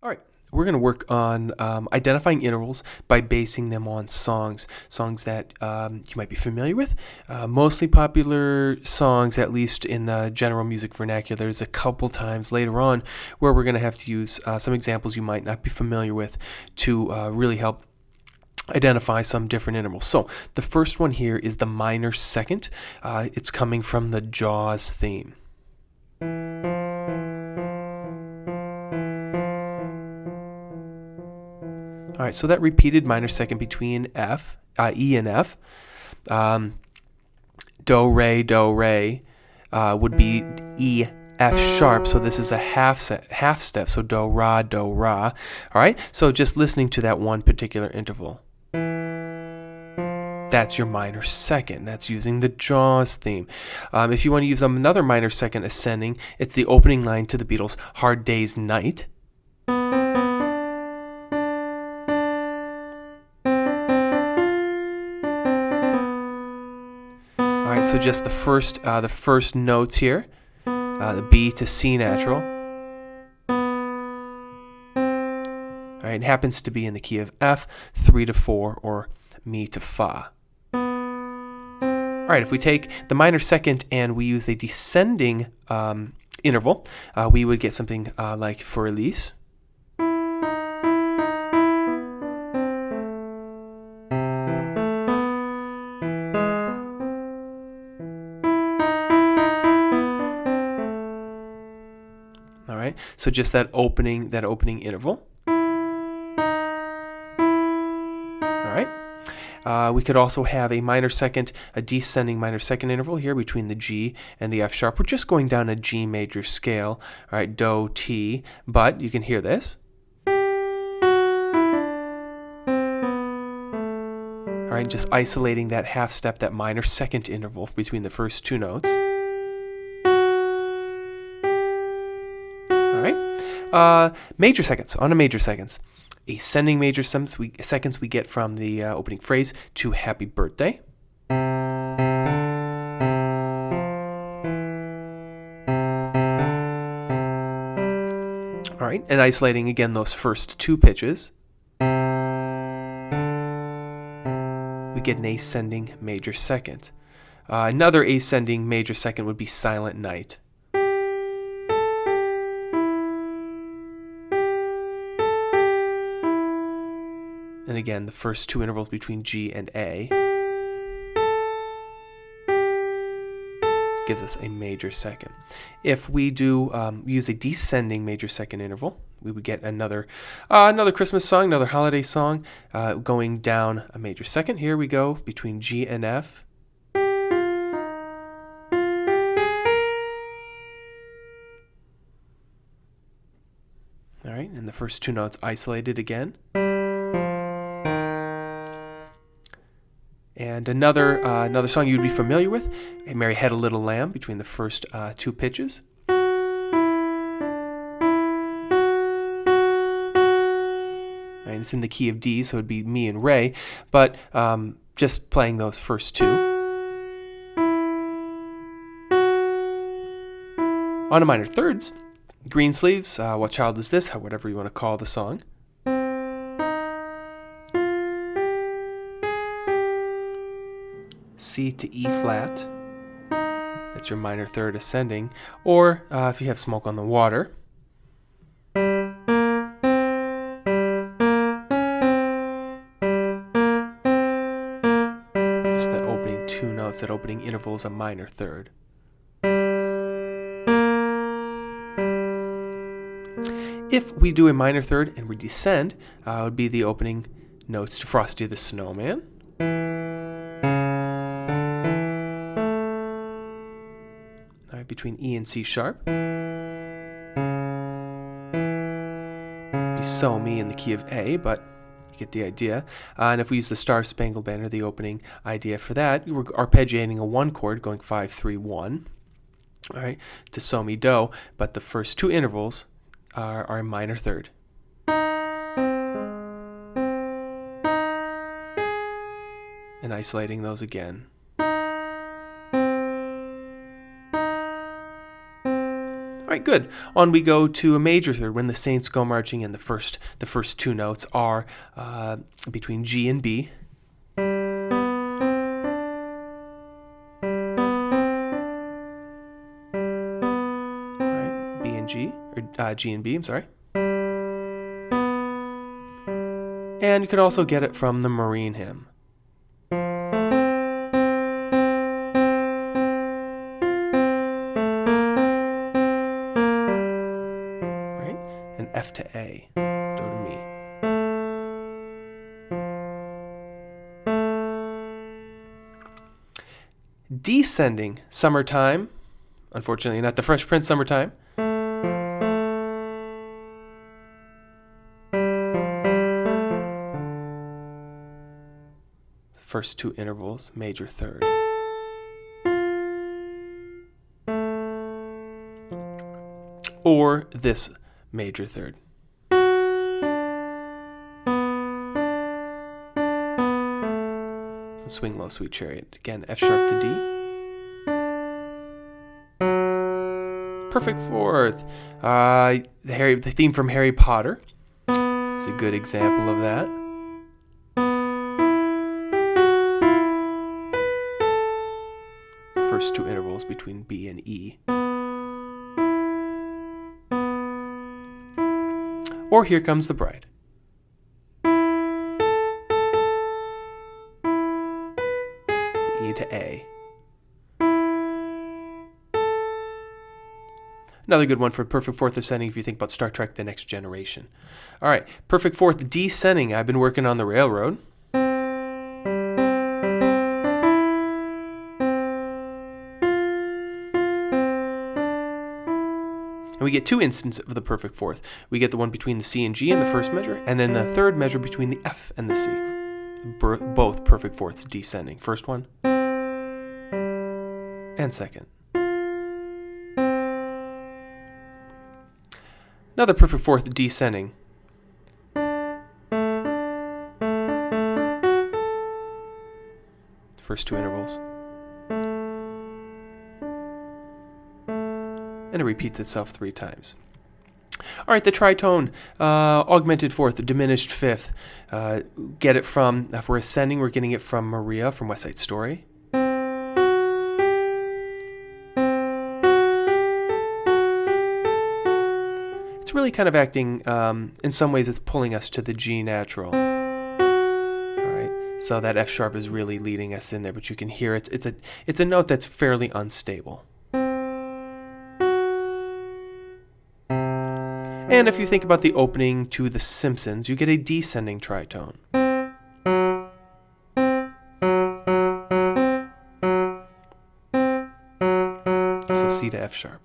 All right, we're going to work on identifying intervals by basing them on songs that you might be familiar with. Mostly popular songs, at least in the general music vernacular. There's a couple times later on where we're going to have to use some examples you might not be familiar with to really help identify some different intervals. So the first one here is the minor second. It's coming from the Jaws theme. All right, so that repeated minor second between E and F, do, re, would be E, F sharp. So this is a half step. So do, ra. All right, so just listening to that one particular interval. That's your minor second. That's using the Jaws theme. If you want to use another minor second ascending, it's the opening line to the Beatles' Hard Day's Night. All right, so just the first notes here, the B to C natural. All right, it happens to be in the key of F, 3 to 4, or Mi to Fa. All right, if we take the minor second and we use the descending interval, we would get something like for Elise. All right, so just that opening interval. All right. We could also have a descending minor second interval here between the G and the F sharp. We're just going down a G major scale. All right, do, ti, but you can hear this. All right, just isolating that half step, that minor second interval between the first two notes. All right, major seconds, on to major seconds. Ascending major seconds we get from the opening phrase, to Happy Birthday. All right, and isolating again those first two pitches, we get an ascending major second. Another ascending major second would be Silent Night. And again, the first two intervals between G and A gives us a major second. If we do use a descending major second interval, we would get another Christmas song, another holiday song, going down a major second. Here we go between G and F. All right, and the first two notes isolated again. And another song you'd be familiar with, Mary Had a Little Lamb, between the first two pitches. And it's in the key of D, so it'd be Mi and Re, but just playing those first two. On to minor thirds, Greensleeves, What Child Is This, whatever you want to call the song. C to E flat, that's your minor third ascending, or if you have Smoke on the Water. Just that opening two notes, that opening interval is a minor third. If we do a minor third and we descend, it would be the opening notes to Frosty the Snowman. All right, between E and C sharp. Be So Mi in the key of A, but you get the idea. And if we use the Star Spangled Banner, the opening idea for that, we're arpeggiating a one chord going 5, 3, 1. All right, to So Mi Do, but the first two intervals are a minor third. And isolating those again. All right, good. On we go to a major third when the Saints go marching, and the first two notes are between G and B. G, or G and B, I'm sorry. And you can also get it from the Marine Hymn. Right? And F to A, Do to Mi. Descending Summertime, unfortunately not the Fresh Prince Summertime. First two intervals, major third. Or this major third. Swing Low, Sweet Chariot. Again, F sharp to D. Perfect fourth. The theme from Harry Potter is a good example of that. First two intervals between B and E. Or Here Comes the Bride. E to A. Another good one for perfect fourth ascending if you think about Star Trek The Next Generation. All right, perfect fourth descending. I've been working on the railroad. And we get two instances of the perfect fourth. We get the one between the C and G in the first measure, and then the third measure between the F and the C. Both perfect fourths descending. First one and second. Another perfect fourth descending. First two intervals. And it repeats itself 3 times. All right, the tritone, augmented fourth, diminished fifth. Get it from, if we're ascending, we're getting it from Maria from West Side Story. It's really kind of acting, in some ways it's pulling us to the G natural. All right, so that F sharp is really leading us in there, but you can hear it's a note that's fairly unstable. And if you think about the opening to The Simpsons, you get a descending tritone. So C to F sharp.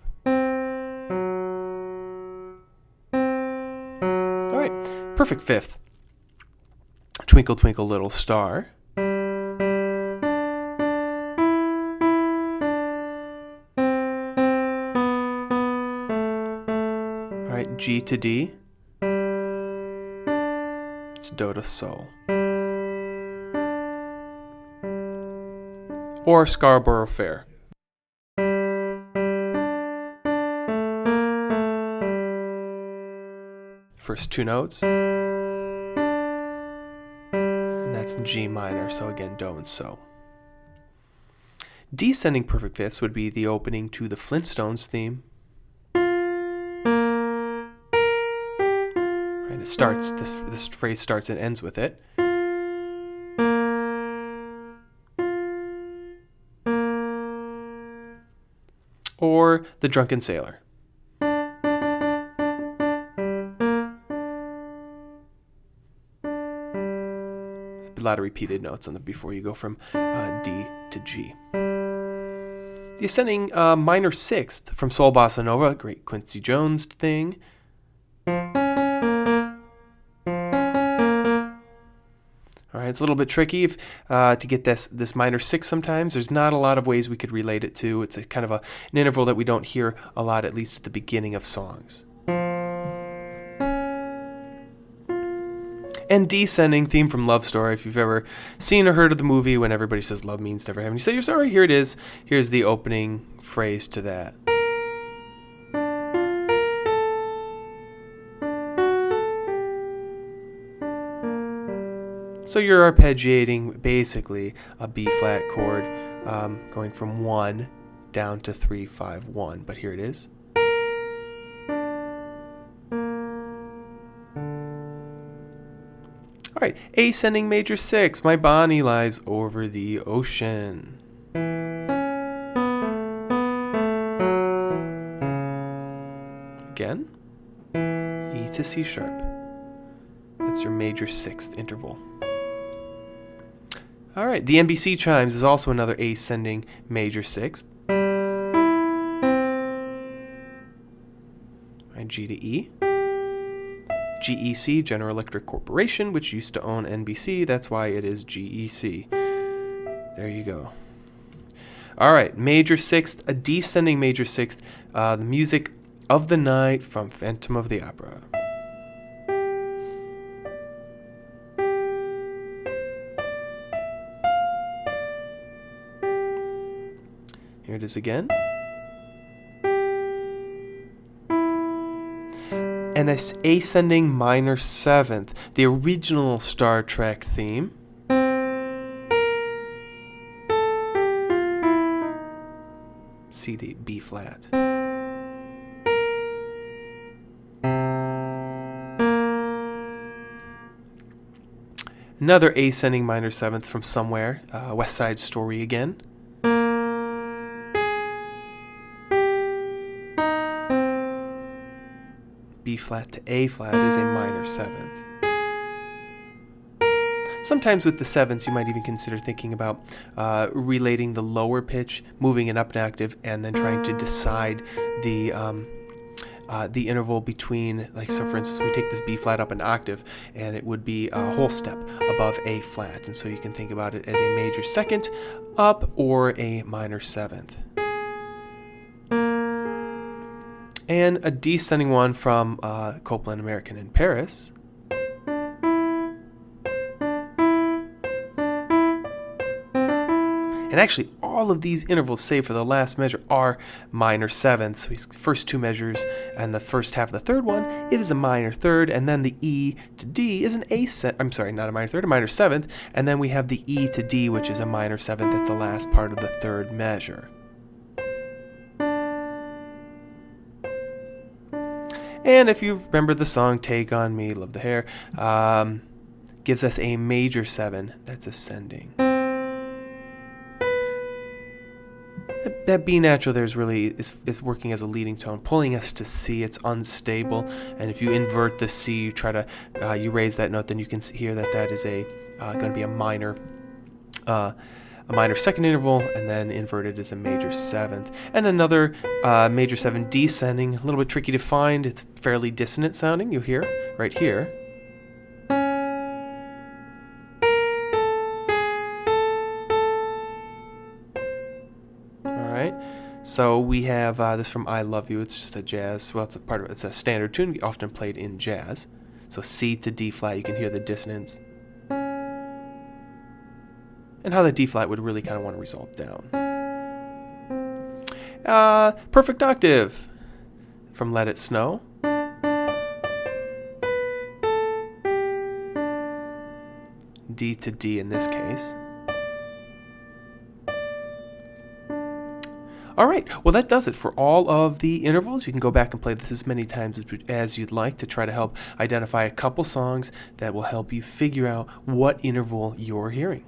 All right, perfect fifth. Twinkle, Twinkle, Little Star. G to D. It's Do to Sol. Or Scarborough Fair. First two notes. And that's in G minor, so again, Do and So. Descending perfect fifths would be the opening to the Flintstones theme. It starts, this phrase starts and ends with it. Or The Drunken Sailor. A lot of repeated notes on the before you go from D to G. The ascending minor sixth from Soul Bossa Nova, great Quincy Jones thing. All right, it's a little bit tricky to get this minor sixth sometimes. There's not a lot of ways we could relate it to. It's a kind of an interval that we don't hear a lot, at least at the beginning of songs. And descending theme from Love Story. If you've ever seen or heard of the movie when everybody says love means never having to say you're sorry, here it is. Here's the opening phrase to that. So you're arpeggiating basically a B flat chord, going from 1 down to 3, 5, 1. But here it is. All right, ascending major 6. My Bonnie lies over the ocean. Again, E to C sharp. That's your major 6th interval. All right, the NBC chimes is also another ascending major 6th. Right, G to E. GEC, General Electric Corporation, which used to own NBC. That's why it is GEC. There you go. All right, major 6th, a descending major 6th, the music of the night from Phantom of the Opera. Here it is again. And an ascending minor 7th, the original Star Trek theme. C to B flat. Another ascending minor 7th from somewhere, West Side Story again. B flat to A flat is a minor 7th. Sometimes with the 7ths, you might even consider thinking about relating the lower pitch, moving it up an octave, and then trying to decide the interval between, like, so for instance, we take this B flat up an octave, and it would be a whole step above A flat, and so you can think about it as a major 2nd up or a minor 7th. And a descending one from Copland American in Paris. And actually, all of these intervals, save for the last measure, are minor 7ths. So these first 2 measures and the first half of the third one, it is a minor 3rd, and then the E to D is an I'm sorry, not a minor 3rd, a minor 7th, and then we have the E to D, which is a minor 7th at the last part of the 3rd measure. And if you remember the song Take On Me, Love the Hair, gives us a major 7 that's ascending. That B natural there is really is working as a leading tone, pulling us to C. It's unstable, and if you invert the C, you try to you raise that note, then you can hear that that is a going to be a minor 2nd interval, and then inverted is a major 7th. And another major 7 descending, a little bit tricky to find. It's fairly dissonant sounding. You hear right here. All right. So we have this from I Love You. It's just a jazz. Well, it's a standard tune, often played in jazz. So C to D flat. You can hear the dissonance. And how the D flat would really kind of want to resolve down. Perfect octave from Let It Snow. D to D in this case. All right, well that does it for all of the intervals. You can go back and play this as many times as you'd like to try to help identify a couple songs that will help you figure out what interval you're hearing.